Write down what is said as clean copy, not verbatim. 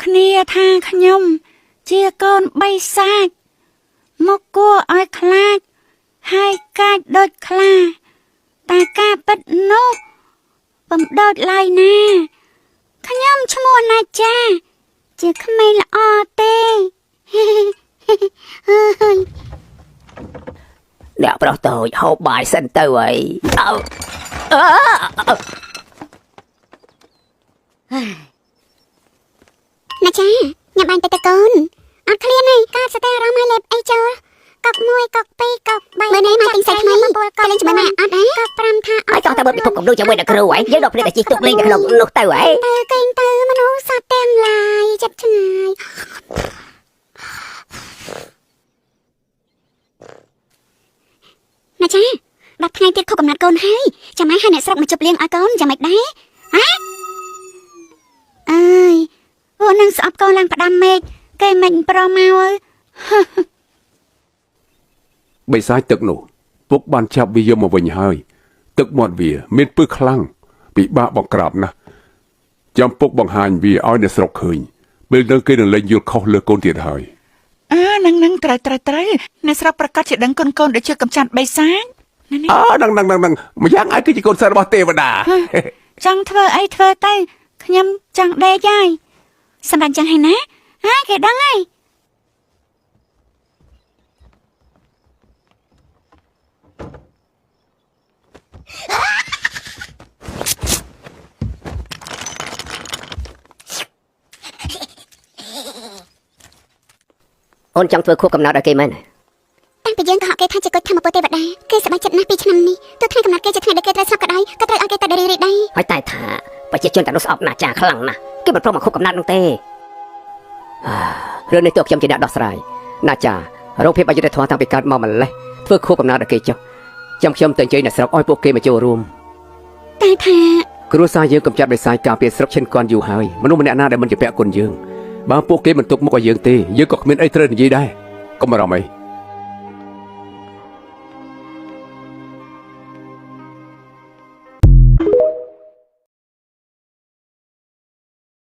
គ្នាថាខ្ញុំជាកូនបិសាចមកគួរឲ្យខ្លាចហើយកាចដូចខ្លាតែការពិតនោះបំដូចឡើយណាខ្ញុំឈ្មោះណាចាជាក្មេងល្អទេអ្នកប្រុសតូចហូបបាយសិនទៅអីណាចាញ៉ាំបាញ់ទៅកូនអត់ឃ្លានទេកើតស្ទើរអារម្មណ៍ឲ្យលេបអីចូលកុក1កុក2កុក3មើលនេះមកទិញសាច់ថ្មីមកពលកលេងជាមួយម៉ែអត់ណាកុក5ថាអត់ចង់តែមើលពិភពកំណួចជាមួយអ្នកគ្រូហ៎យើងដល់ព្រឹកតែជិះទូកលេងនៅក្នុងនោះទៅហ៎ទៅគេងទៅមនុស្សសត្វទាំងឡាយចិត្តឆ្ងាយណាចា10ថ្ងៃទៀតខុសកំណត់កូនហើយចាំម៉ែឲ្យអ្នកស្រុកមកជប់លៀងឲ្យកូនចាំមិនដែរហ៎អើយពួកនឹងស្អប់កូនឡើងផ្ដាំមេឃគេមិនប្រមកអើយបិសាចទឹកនោះពុកបានចាប់វាយកមកវិញហើយទឹកមាត់វាមានពឹសខ្លាំងពិបាកបង្ក្រាបណាស់ចាំពុកបង្ហាញវាឲ្យអ្នកស្រុកឃើញពេលទៅគេនឹងលែងយល់ខុសលើកូនទៀតហើយនឹងត្រូវអ្នកស្រុកប្រកាសជាដឹងកូនដែលជាកំចាត់បិសាចនឹងម្យ៉ាងឯងគឺជាកូនសិស្សរបស់ទេវតាចង់ធ្វើអីធ្វើទៅខ្ញុំចង់ដេកហើយសម្រាប់ចឹងហើយណាគេដឹងហើយអូនចង់ធ្វើខួបកំណត់ឲ្យគេមែនតាំងពីយើងកុហកគេថាជាកុចធម្មពលទេវតាគេសប្បាយចិត្តណាស់ពីឆ្នាំនេះទោះថ្ងៃកំណត់គេជាថ្ងៃដែលគេត្រូវស្លាប់ក៏ដោយក៏ត្រូវឲ្យគេតែរីកដែរហើយតែថាប្រជាជនតែនោះស្អប់ណាស់ចាខ្លាំងណាស់គេមិនព្រមមកខួបកំណត់នោះទេរឿងនេះទោះខ្ញុំជាអ្នកដោះស្រាយណាចារោគភាពអយុត្តិធម៌តាំងពីកើតមកម្លេះធ្វើខួបកំណត់ឲ្យគេចុះខ្ញុំទៅអញ្ជើញអ្នកស្រុកឲ្យពួកគេមកចូលរួមតែថាគ្រួសារយើងកំចាត់បិសាចការពារស្រុកឈិនគាន់យូរហើយមនុស្សម្នាក់ណាដែលមិនជាពាក់គុណយើងបើពួកគេមិនទុកមុខឲ្យយើងទេយើងក៏គ្មានអីត្រូវនិយាយដែរកុំបារម្ភអី